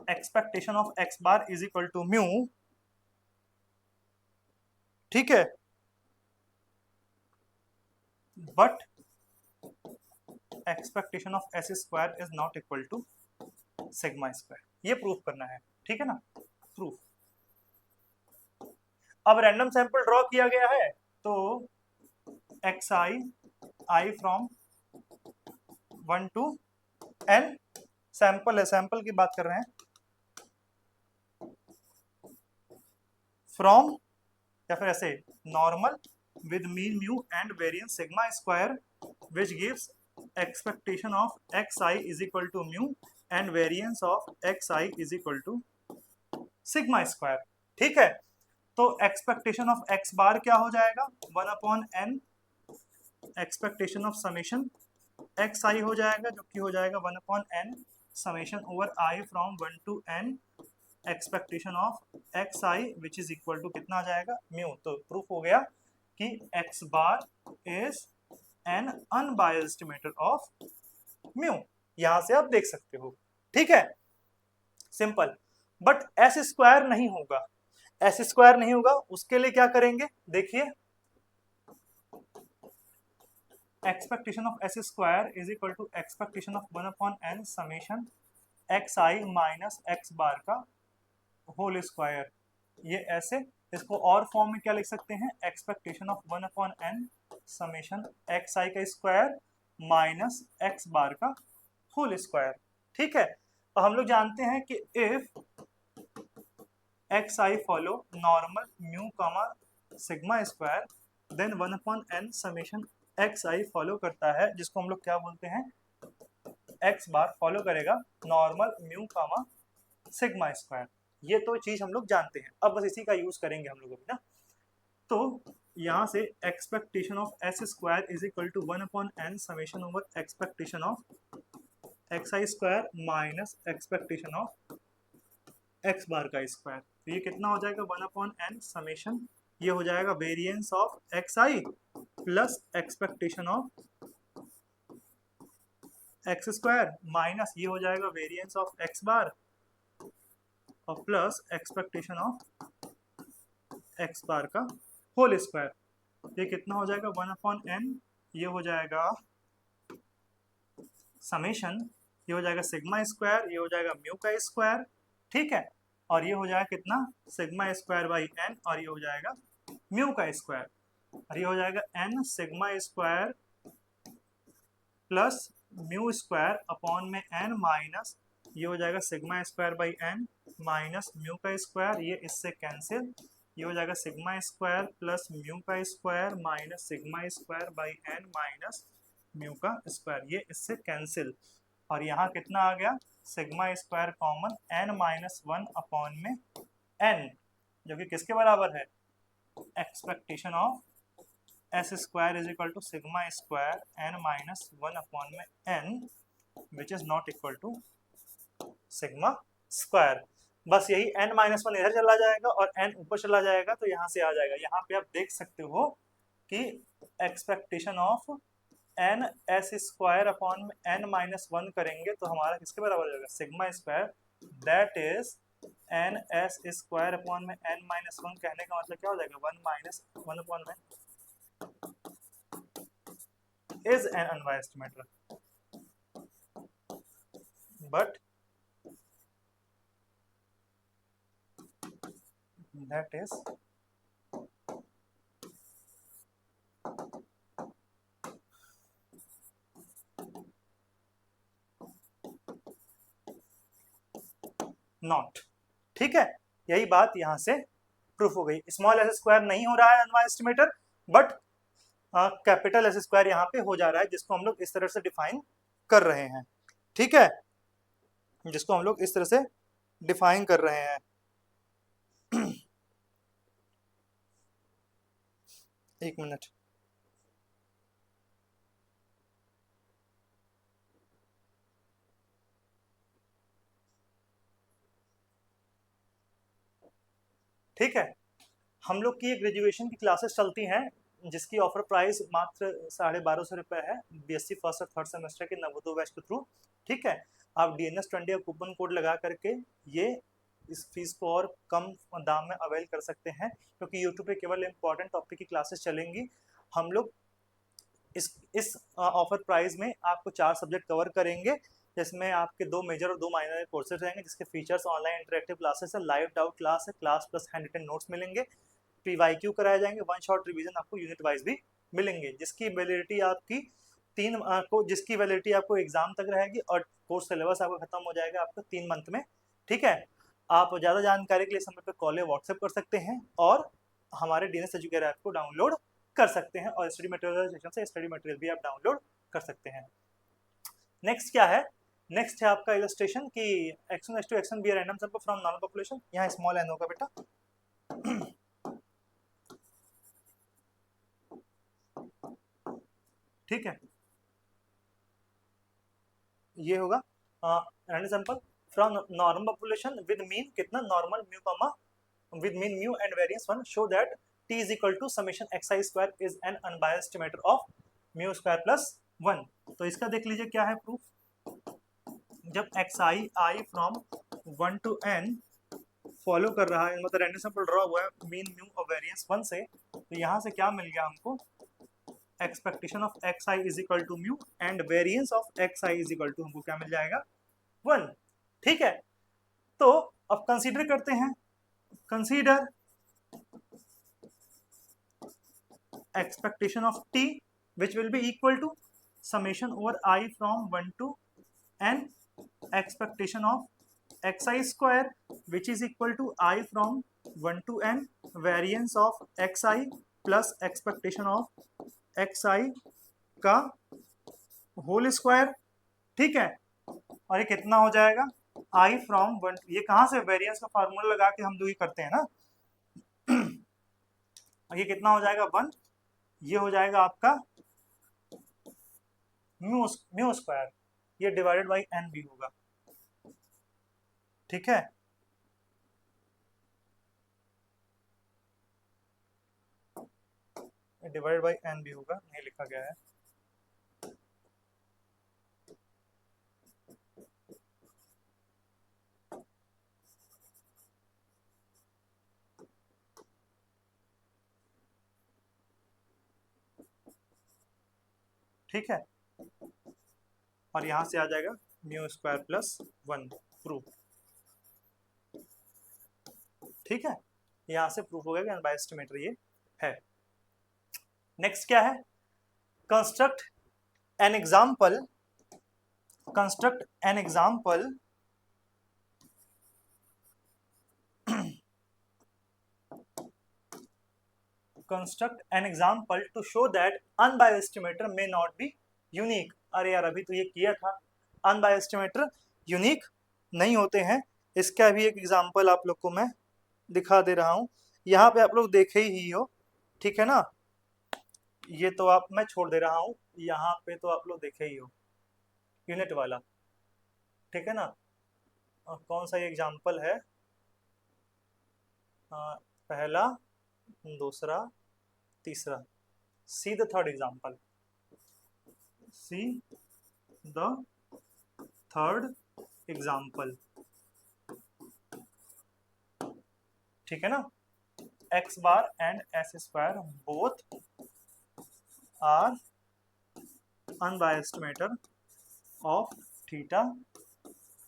expectation of x bar is equal to mu, ठीक है, but expectation of s square is not equal to sigma square, ये proof करना है, ठीक है ना, प्रूफ। अब रैंडम सैंपल ड्रॉ किया गया है तो x i from 1 to n, sample है, सैंपल की बात कर रहे हैं, फ्रॉम या फिर ऐसे normal with mean mu and variance sigma square which gives expectation of x i is equal to mu and variance of x i is equal to sigma square, ठीक है। तो एक्सपेक्टेशन ऑफ एक्स बार क्या हो जाएगा, 1 upon n expectation of summation x i हो जाएगा, जो कि हो जाएगा 1 upon n summation over i from 1 to n expectation of x i which is equal to कितना आ जाएगा, म्यू। तो प्रूफ हो गया कि x bar is an unbiased method of mu, यहां से आप देख सकते हो, ठीक है, सिंपल। बट एस स्क्वायर नहीं होगा, एस स्क्वायर नहीं होगा, उसके लिए क्या करेंगे, देखिए expectation of s square is equal to expectation of 1 upon n summation x i minus x bar का होल स्क्वायर, ये ऐसे, इसको और फॉर्म में क्या लिख सकते हैं, expectation of 1 upon n summation x i का स्क्वायर माइनस एक्स बार का होल स्क्वायर, ठीक है। तो हम लोग जानते हैं कि if x i follow normal mu comma sigma square then 1 upon n summation x i follow करता है, जिसको हम लोग क्या बोलते हैं, एक्स बार फॉलो करेगा normal mu comma sigma square, ये तो चीज हम लोग जानते हैं। अब बस इसी का यूज करेंगे हम लोग अभी ना। तो यहाँ से expectation of s square is equal to 1 upon n summation over expectation of x i square minus expectation of x bar का स्क्वायर, तो ये कितना हो जाएगा, 1 अपॉन n समेशन, ये हो जाएगा variance of x I plus expectation of x square minus ये हो जाएगा वेरिएंस ऑफ एक्स बार और plus expectation of x bar का होल स्क्वायर, ये कितना हो जाएगा, 1 अपॉन n, ये हो जाएगा समेशन, ये हो जाएगा सिग्मा स्क्वायर, ये हो जाएगा म्यू का स्क्वायर, ठीक है, और ये हो जाएगा कितना, सिग्मा स्क्वायर बाई n, और ये हो जाएगा म्यू का स्क्वायर, और ये हो जाएगा n sigma square plus mu square upon में n माइनस ये हो जाएगा sigma square by n minus mu का स्क्वायर, ये इससे कैंसिल, ये हो जाएगा सिग्मा स्क्वायर प्लस म्यू का square minus sigma square by n minus mu का स्क्वायर, ये इससे कैंसिल, और यहाँ कितना आ गया, sigma square common n minus 1 upon में n, जो कि किसके बराबर है, expectation of s square is equal to sigma square n minus 1 upon में n which is not equal to sigma square. बस यही n माइनस 1 इधर चला जाएगा और n ऊपर चला जाएगा तो यहाँ से आ जाएगा। यहाँ पे आप देख सकते हो कि expectation of n s square upon n minus 1 करेंगे तो हमारा किसके बराबर हो जाएगा, sigma square, that is n s square upon में n माइनस 1। कहने का मतलब क्या हो जाएगा, 1 माइनस 1 अपॉन में is an unbiased matter, but that is not. ठीक है, यही बात यहां से प्रूफ हो गई। स्मॉल एस स्क्वायर नहीं हो रहा है unbiased matter, but capital S square यहाँ पे हो जा रहा है, जिसको हम लोग इस तरह से डिफाइन कर रहे हैं। ठीक है, जिसको हम लोग इस तरह से डिफाइन कर रहे हैं। एक मिनट, ठीक है। हम लोग की ग्रेजुएशन की क्लासेस चलती हैं जिसकी ऑफर प्राइस मात्र 1250 रुपये है, बीएससी फर्स्ट और थर्ड सेमेस्टर के नवोदय बैच के थ्रू। ठीक है, आप DNS20 का कूपन कोड लगा करके ये इस फीस को और कम दाम में अवेल कर सकते हैं, क्योंकि यूट्यूब पे केवल इंपॉर्टेंट टॉपिक की क्लासेस चलेंगी। हम लोग इस ऑफर प्राइस में आपको 4 सब्जेक्ट कवर करेंगे, जिसमें आपके 2 मेजर और 2 माइनर कोर्सेज रहेंगे, जिसके फीचर्स ऑनलाइन इंटरेक्टिव क्लासेस है, लाइव डाउट क्लास है, class plus handwritten notes मिलेंगे, PYQ कराए जाएंगे, 1 शॉट रिवीजन आपको यूनिट वाइज भी मिलेंगे, जिसकी वैलिडिटी आपकी जिसकी वैलिडिटी आपको एग्जाम तक रहेगी, और कोर्स सिलेबस आपका खत्म हो जाएगा आपका 3 मंथ में। ठीक है, आप ज़्यादा जानकारी के लिए समय पर कॉल या व्हाट्सएप कर सकते हैं, और हमारे DNS एजुकेटर ऐप को डाउनलोड कर सकते हैं, और स्टडी मटेरियल सेक्शन से स्टडी मटेरियल भी आप डाउनलोड कर सकते हैं। नेक्स्ट क्या है, नेक्स्ट है आपका इलस्ट्रेशन कि x1 h2 x1 be a random sample from normal population। यहाँ स्मॉल n होगा बेटा, ठीक है, ये होगा random sample from normal population with mean कितना, normal mu comma with mean mu and variance 1, show that t is equal to summation xi square is an unbiased estimator of mu square plus 1। तो इसका देख लीजिए क्या है proof, जब xi i from 1 to n follow कर रहा है, मतलब रैंडम सैंपल ड्रॉ हुआ है मीन म्यू और वेरिएंस 1 से, तो यहाँ से क्या मिल गया हमको, expectation of xi is equal to mu and variance of xi is equal to हमको क्या मिल जाएगा, 1। ठीक है, तो अब कंसीडर करते हैं, consider expectation of t which will be equal to summation over I from 1 to n expectation of xi square which is equal to I from 1 to n variance of xi plus expectation of xi का whole square. ठीक है, और ये कितना हो जाएगा, I from 1, ये कहाँ से वेरिएंस का फार्मूला लगा के हम लोग ये करते हैं ना, ये कितना हो जाएगा 1, ये हो जाएगा आपका म्यू स्क्वायर, ये डिवाइडेड बाई n भी होगा। ठीक है, डिवाइडेड बाई n भी होगा, नहीं लिखा गया है। ठीक है, और यहां से आ जाएगा म्यू स्क्वायर प्लस 1 प्रूफ। ठीक है, यहां से प्रूफ हो गया कि अनबायस्ड एस्टिमेटर ये है। नेक्स्ट क्या है, construct an example, construct an example construct an example to show that unbiased estimator may not be unique. अरे यार अभी तो ये किया था, अनबायस्ड एस्टिमेटर यूनिक नहीं होते हैं, इसका भी एक एग्जाम्पल आप लोग को मैं दिखा दे रहा हूँ, यहाँ पे आप लोग देखे ही हो। ठीक है ना, ये तो आप, मैं छोड़ दे रहा हूँ, यहाँ पे तो आप लोग देखे ही हो यूनिट वाला, ठीक है ना। कौन सा ये एग्जाम्पल है, पहला, दूसरा, तीसरा, see the third example, see the third example, ठीक है ना। X bar and s square both are unbiased method of theta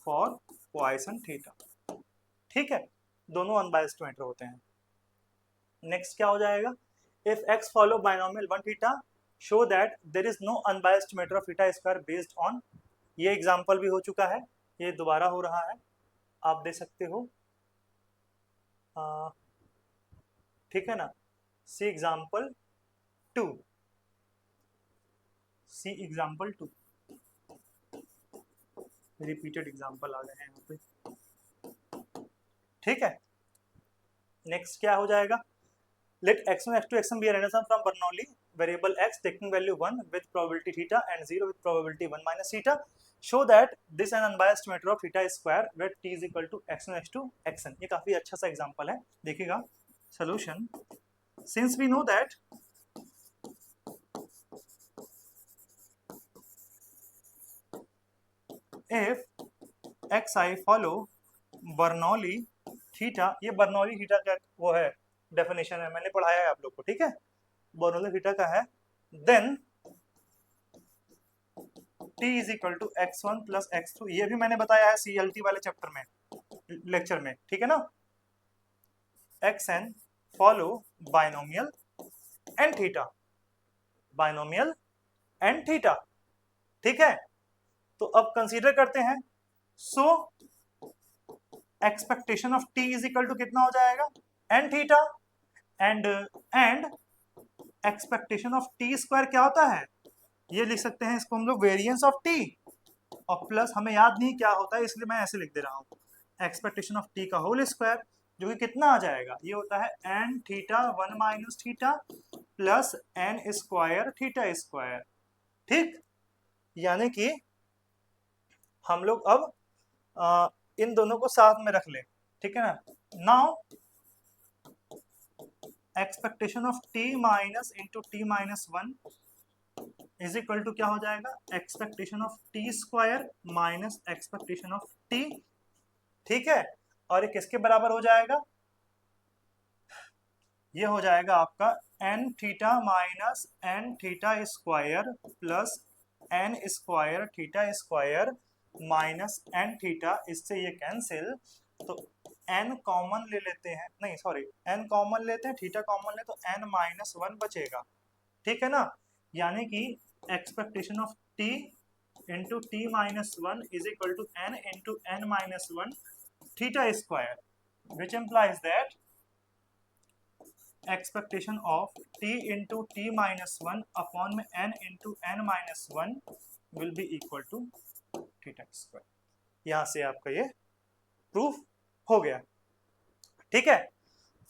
for Poisson theta, ठीक है, दोनों अनबायस्ड मेथड होते हैं। नेक्स्ट क्या हो जाएगा, if x follow binomial one theta show that there is no unbiased method of theta square based on, ये example भी हो चुका है, ये दोबारा हो रहा है, आप दे सकते हो, ठीक है ना। सी एग्जाम्पल 2, सी एग्जाम्पल 2, रिपीटेड एग्जाम्पल आ गए हैं यहाँ पे, ठीक है। नेक्स्ट क्या हो जाएगा, let x1 x2 xn be a random sum from Bernoulli variable x taking value 1 with probability theta and 0 with probability 1 minus theta, show that this is an unbiased measure of theta square where t is equal to x1 x2 xn। ये काफी अच्छा सा example है, देखिएगा। solution, since we know that if xi follow Bernoulli theta, ये Bernoulli theta का वो है, डेफिनेशन है, मैंने पढ़ाया है आप लोग को, ठीक है, बर्नौली थीटा का है, then t is equal to x1 plus x2, ये भी मैंने बताया है CLT वाले चैप्टर में, लेक्चर में, ठीक है ना। xn follow binomial and theta, binomial and theta, ठीक है। तो अब कंसीडर करते हैं, so expectation of t is equal to कितना हो जाएगा, n theta, and expectation of t square क्या होता है, ये लिख सकते हैं इसको हम लोग वेरिएंस ऑफ टी, और प्लस हमें याद नहीं क्या होता है इसलिए मैं ऐसे लिख दे रहा हूँ, एक्सपेक्टेशन ऑफ टी का होल स्क्वायर, जो कि कितना आ जाएगा, ये होता है n theta 1 minus theta plus n square theta square, ठीक। यानी कि हम लोग अब इन दोनों को साथ में रख लें, ठीक है ना। Now expectation of t minus into t minus 1 is equal to क्या हो जाएगा, expectation of t square minus expectation of t, ठीक है। और ये किसके बराबर हो जाएगा, ये हो जाएगा आपका n theta minus n theta square plus n square theta square minus n theta, इससे ये कैंसिल, तो एन कॉमन ले लेते हैं, नहीं सॉरी, एन कॉमन लेते हैं, थीटा कॉमन ले तो एन माइनस 1 बचेगा, ठीक है ना। यानी कि expectation of t into t minus 1 is equal to n into n minus 1 theta square, which implies that expectation of t into t minus 1 upon में n into n minus 1 will be equal to theta square. यहां से आपका ये proof हो गया, ठीक है।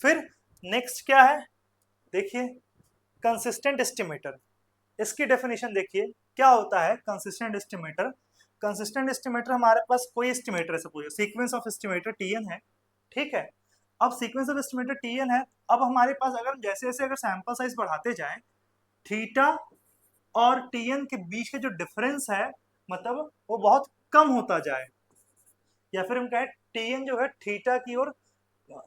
फिर नेक्स्ट क्या है, देखिए कंसिस्टेंट एस्टिमेटर, इसकी डेफिनेशन देखिए क्या होता है कंसिस्टेंट एस्टिमेटर। कंसिस्टेंट एस्टिमेटर हमारे पास कोई एस्टिमेटर है, suppose sequence of estimator TN है, ठीक है। अब सीक्वेंस ऑफ एस्टिमेटर टीएन है, अब हमारे पास अगर जैसे जैसे अगर सैंपल साइज बढ़ाते जाएं, थीटा और टीएन के बीच का जो डिफरेंस है मतलब वो बहुत कम होता जाए, या फिर हम कहें टीएन जो है थीटा की ओर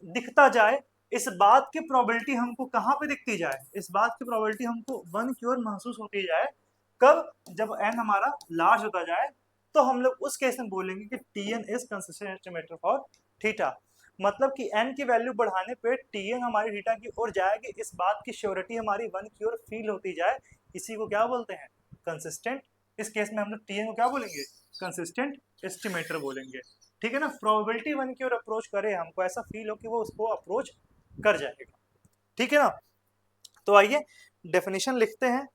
दिखता जाए, इस बात की प्रोबेबिलिटी हमको कहाँ पे दिखती जाए, इस बात की प्रोबेबिलिटी हमको 1 की ओर महसूस होती जाए, कब, जब n हमारा लार्ज होता जाए, तो हम लोग उस केस में बोलेंगे कि Tn is consistent estimator for theta, मतलब कि n की वैल्यू बढ़ाने पे Tn हमारी थीटा की ओर जाएगी, इस बात की श्योरिटी हमारी 1 की ओर फील होती जाए, इसी को क्या बोलते हैं, कंसिस्टेंट। इस केस में हम लोग Tn को क्या बोलेंगे, कंसिस्टेंट एस्टिमेटर बोलेंगे, ठीक है ना। प्रोबेबिलिटी 1 की ओर अप्रोच करे, हमको ऐसा फील हो कि वो उसको अप्रोच कर जाएगा, ठीक है ना। तो आइए डेफिनेशन लिखते हैं,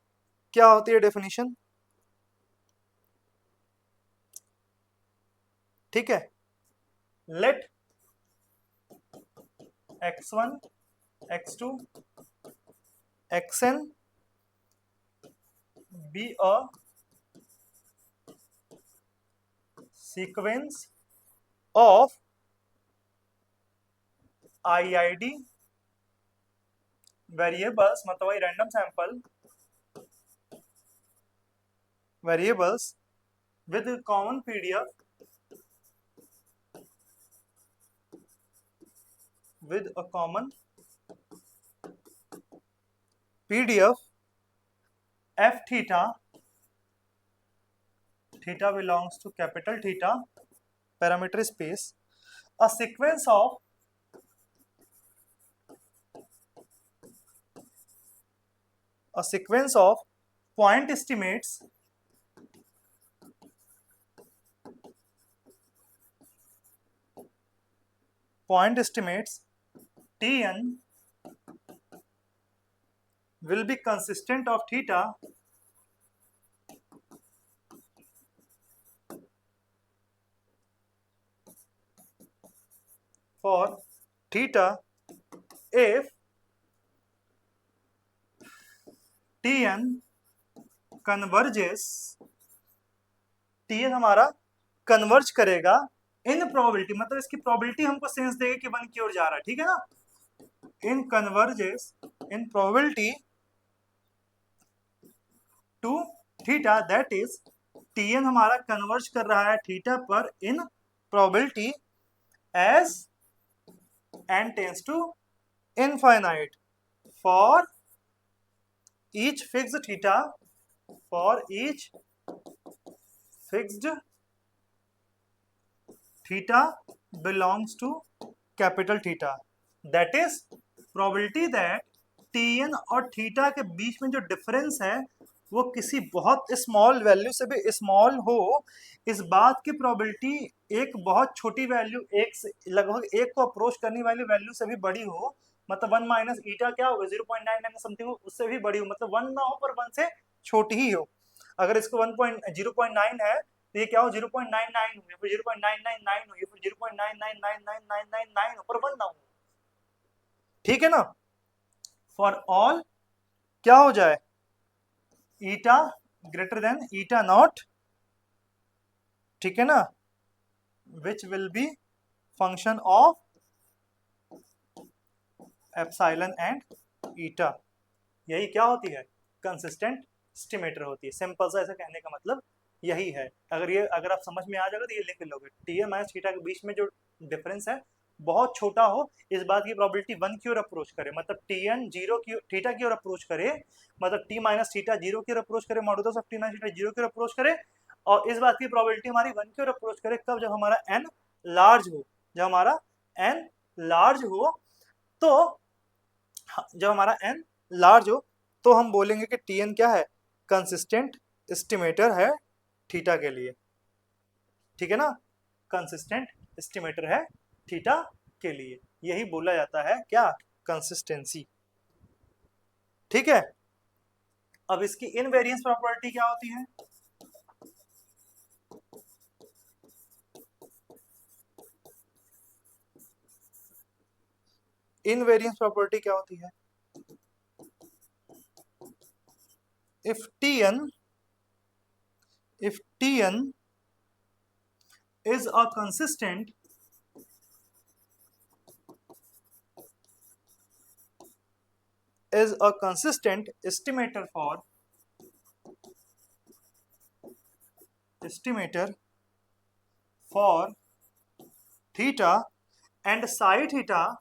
क्या होती है डेफिनेशन, ठीक है। Let x1 x2 xn be a sequence of IID variables, मतलब वही random sample variables with common with a common PDF f theta, theta belongs to capital theta parameter space, a sequence of point estimates Tn will be consistent of theta for theta if Tn converges, Tn हमारा converge करेगा इन probability, मतलब इसकी probability हमको sense देगा कि one की ओर जा रहा है, ठीक है ना, इन converges in probability to theta, that is Tn हमारा कन्वर्ज कर रहा है थीटा पर in probability as n tends to infinite for each fixed theta, for each fixed theta belongs to capital theta, that is probability that Tn और theta के बीच में जो डिफरेंस है वो किसी बहुत स्मॉल वैल्यू से भी स्मॉल हो, इस बात की प्रोबेबिलिटी एक बहुत छोटी वैल्यू, एक से लगभग एक को अप्रोच करने वाली वैल्यू से भी बड़ी हो, मतलब 1 माइनस ईटा क्या होगा 0.99 समथिंग हो, उससे भी बड़ी हो, मतलब 1 ना हो पर 1 से छोटी ही हो। अगर इसको 0.9 है तो ये क्या हो 0.99 हो, या फिर 0.999 हो, या फिर 0.9999999 हो, पर 1 ना हो, ठीक है ना। फॉर ऑल क्या हो जाए eta greater than eta naught, ठीक है ना, which will be function of epsilon and eta, यही क्या होती है कंसिस्टेंट एस्टिमेटर होती है। सिंपल सा ऐसा कहने का मतलब यही है। अगर आप समझ में आ जाएगा तो ये लिख लोगे, टी माइनस थीटा के बीच में जो डिफरेंस है बहुत छोटा हो, इस बात की प्रोबेबिलिटी 1 की ओर अप्रोच करे, मतलब Tn 0 की थीटा की ओर अप्रोच करे, मतलब t माइनस थीटा 0 की ओर अप्रोच करे, modulus of t minus theta 0 की ओर अप्रोच करे, और इस बात की प्रोबेबिलिटी हमारी 1 की ओर अप्रोच करे कब, जब हमारा n लार्ज हो, जब हमारा n लार्ज हो, तो जब हमारा n लार्ज हो तो हम बोलेंगे कि Tn क्या है कंसिस्टेंट एस्टिमेटर है थीटा के लिए, ठीक है ना, कंसिस्टेंट एस्टिमेटर है थीटा के लिए, यही बोला जाता है क्या कंसिस्टेंसी, ठीक है। अब इसकी इनवेरियंस प्रॉपर्टी क्या होती है, इनवेरियंस प्रॉपर्टी क्या होती है, if Tn is a consistent estimator for theta and psi theta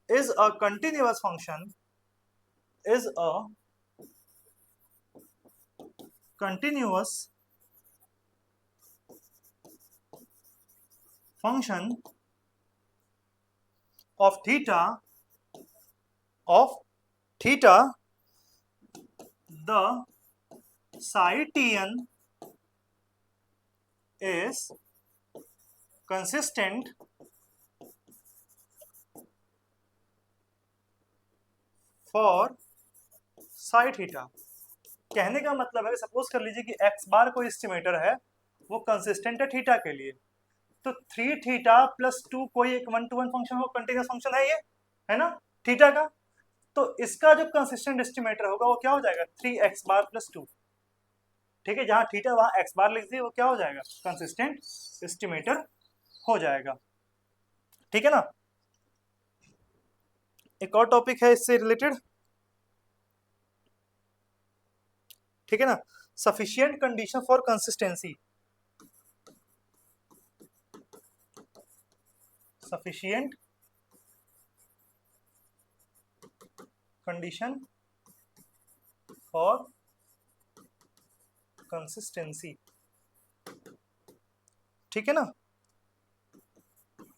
is a continuous function of theta, the psi Tn is consistent for psi theta। कहने का मतलब है सपोज कर लीजिए कि x बार कोई एस्टिमेटर है, वो कंसिस्टेंट है थीटा के लिए, तो 3 थीटा प्लस 2 कोई एक 1 to 1 फंक्शन हो, कंटिन्यूस फंक्शन है ये, है ना थीटा का, तो इसका जो कंसिस्टेंट एस्टिमेटर होगा वो क्या हो जाएगा 3x बार प्लस 2। ठीक है, जहां थीटा वहां x बार लिख दिए, वो क्या हो जाएगा कंसिस्टेंट एस्टिमेटर हो जाएगा। ठीक है ना। एक और टॉपिक है इससे रिलेटेड, ठीक है ना, sufficient condition for consistency. Sufficient condition for consistency. ठीक है ना।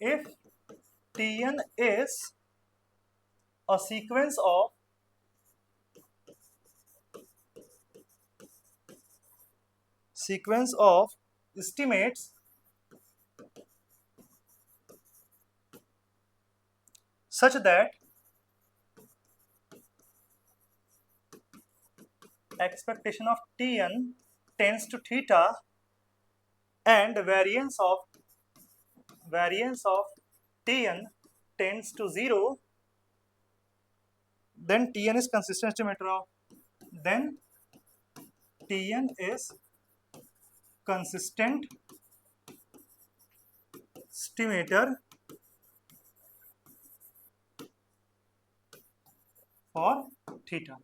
If Tn is a sequence of estimates such that expectation of Tn tends to theta and variance of Tn tends to 0, then Tn is consistent estimator of, then Tn is consistent estimator for theta.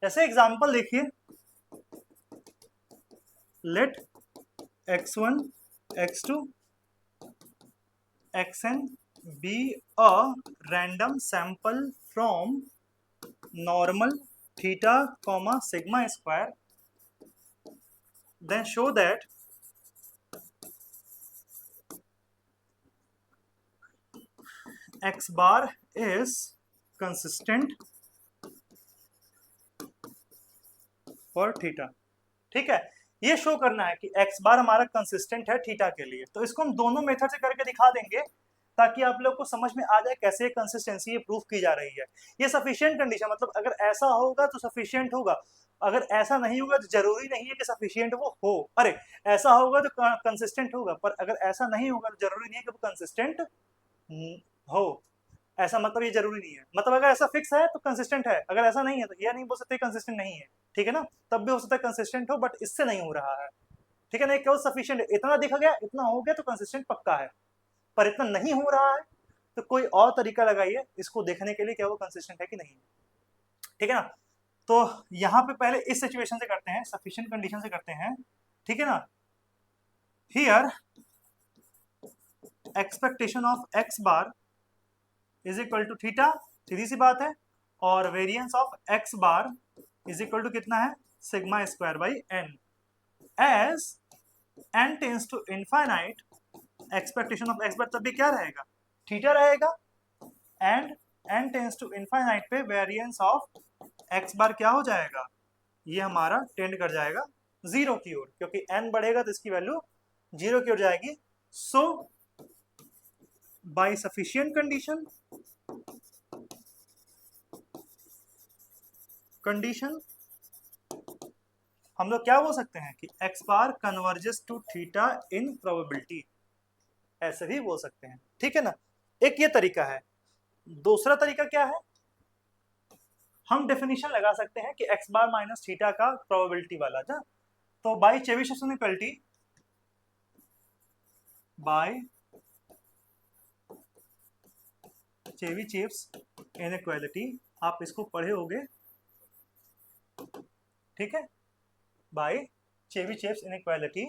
ऐसे example देखिए, late x1 x2 xn be a random sample from normal theta comma sigma square, then show that x bar is consistent for theta. ठीक है, ये show करना है कि x बार हमारा consistent है थीटा के लिए। तो इसको हम दोनों मेथड से करके दिखा देंगे ताकि आप लोग को समझ में आ जाए कैसे कंसिस्टेंसी ये प्रूफ की जा रही है। ये सफिशिएंट कंडीशन, मतलब अगर ऐसा होगा तो सफिशिएंट होगा, अगर ऐसा नहीं होगा तो जरूरी नहीं है कि सफिशिएंट वो हो। अरे ऐसा होगा तो कंसिस्टेंट होगा, पर अगर ऐसा नहीं होगा तो जरूरी नहीं है कि वो कंसिस्टेंट हो। ऐसा मतलब ये जरूरी नहीं है, मतलब अगर ऐसा फिक्स है तो कंसिस्टेंट है, अगर ऐसा नहीं है तो ये नहीं बोल सकते कंसिस्टेंट नहीं है। ठीक है ना, तब भी हो सकता है कंसिस्टेंट हो, बट इससे नहीं हो रहा है। ठीक है ना, केवल सफिशिएंट इतना दिखा गया, इतना हो गया तो कंसिस्टेंट पक्का है, पर इतना नहीं हो रहा है तो कोई और तरीका लगाइए इसको देखने के लिए क्या वो कंसिस्टेंट है कि नहीं। ठीक है ना, तो यहाँ पे पहले इस सिचुएशन से करते हैं, सफिशिएंट कंडीशन से करते हैं। ठीक है ना, here expectation of x bar is equal to theta, सीधी सी बात है, और variance of x bar is equal to कितना है sigma square by n. As n tends to infinite, expectation of x bar तब भी क्या रहेगा थीटा रहेगा, and n tends to infinite पे वेरिएंस ऑफ एक्स बार क्या हो जाएगा, ये हमारा टेंड कर जाएगा जीरो की ओर, क्योंकि एन बढ़ेगा तो इसकी वैल्यू जीरो की ओर जाएगी। सो बाय सफिशिएंट कंडीशन हम लोग क्या बोल सकते हैं कि x bar converges to theta in probability, ऐसे भी बोल सकते हैं। ठीक है ना, एक ये तरीका है। दूसरा तरीका क्या है, हम डेफिनेशन लगा सकते हैं कि एक्स बार माइनस थीटा का प्रोबेबिलिटी वाला था, तो by Chebyshev inequality, by Chebyshev's inequality, आप इसको पढ़े होंगे। ठीक है, बाय चेबीशेव्स इनइक्वालिटी,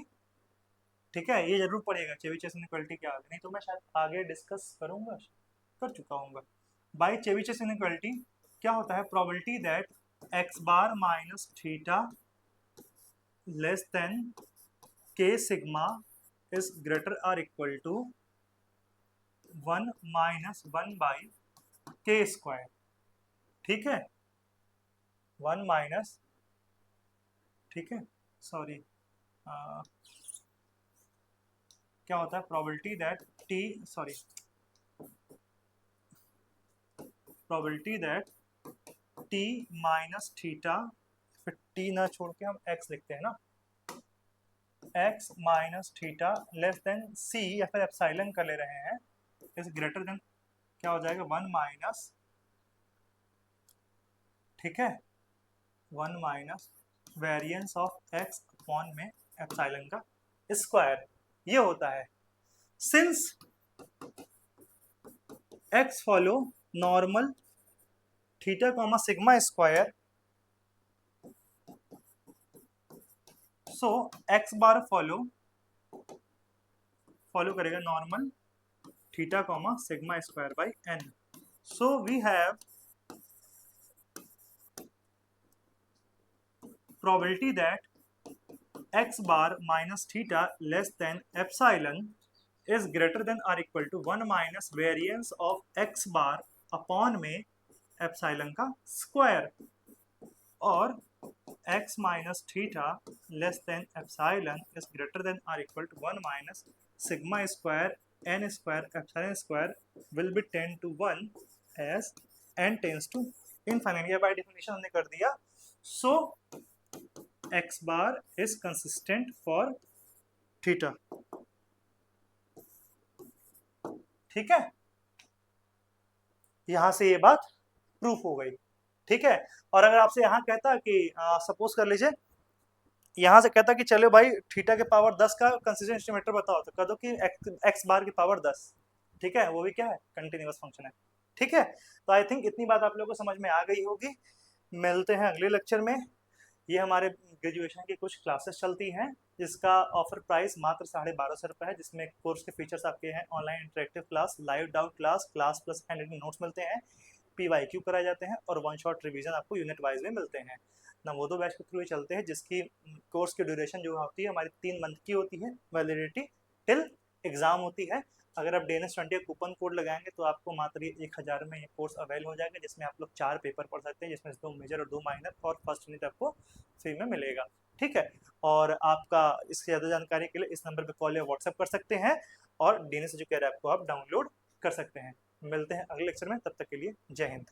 ठीक है, ये जरूर पढ़ेगा चेबीशेव्स इनइक्वालिटी क्या है, नहीं तो मैं शायद आगे डिस्कस करूंगा, कर चुका हूँ। बाय चेबीशेव्स इनइक्वालिटी क्या होता है, probability that x bar minus theta less than k sigma is greater or equal to 1 minus 1 by k square. ठीक है, 1 माइनस, ठीक है, सॉरी क्या होता है, probability that t, sorry, probability that t minus theta, फिर टी ना छोड़ के हम एक्स लिखते हैं ना, x minus theta less than c या फिर एप्सिलॉन कर ले रहे हैं, इज ग्रेटर देन क्या हो जाएगा 1 माइनस ठीक है, 1 minus variance of x upon में एप्सिलॉन का स्क्वायर, ये होता है। Since x follow normal theta comma sigma square, so x bar follow करेगा normal theta comma sigma square by n. So we have probability that x bar minus theta less than epsilon is greater than or equal to 1 minus variance of x bar upon में epsilon का square, और x minus theta less than epsilon is greater than or equal to 1 minus sigma square n square epsilon square will be 10 to 1 as n tends to infinity। ये by definition हमने कर दिया। So x bar is consistent for theta। ठीक है, यहां से ये बात प्रूफ हो गई। ठीक है, और अगर आपसे यहां कहता कि सपोज कर लीजिए यहां से कहता कि चलो भाई थीटा के पावर 10 का कंसिस्टेंट एस्टिमेटर बताओ, तो कह दो कि x बार की पावर 10। ठीक है, वो भी क्या है, कंटिन्यूअस फंक्शन है। ठीक है, तो आई थिंक इतनी बात आप लोगों को समझ में आ गई होगी। मिलते हैं अगले लेक्चर में। ये हमारे ग्रेजुएशन की कुछ क्लासेस चलती हैं जिसका ऑफर प्राइस मात्र 1250 रुपये है, जिसमें कोर्स के फीचर्स आपके हैं online interactive class, live doubt class plus hand notes मिलते हैं, PYQ कराए जाते हैं और 1 शॉट रिवीजन आपको यूनिट वाइज में मिलते हैं। नवोदय बैच के थ्रू ही चलते हैं, जिसकी कोर्स की ड्यूरेशन जो होती है हमारी 3 मंथ की होती है, वैलिडिटी टिल एग्जाम होती है। अगर आप DNS20 का कूपन कोड लगाएंगे तो आपको मात्र 1000 में ये कोर्स अवेल हो जाएगा, जिसमें आप लोग 4 पेपर पढ़ सकते हैं, जिसमें 2 मेजर और 2 माइनर, और फर्स्ट यूनिट आपको फ्री में मिलेगा। ठीक है, और आपका इससे ज़्यादा जानकारी के लिए इस नंबर पर कॉल या व्हाट्सएप कर सकते हैं, और DNS एजुकेयर ऐप को आप डाउनलोड कर सकते हैं। मिलते हैं अगले लेक्चर में, तब तक के लिए जय हिंद।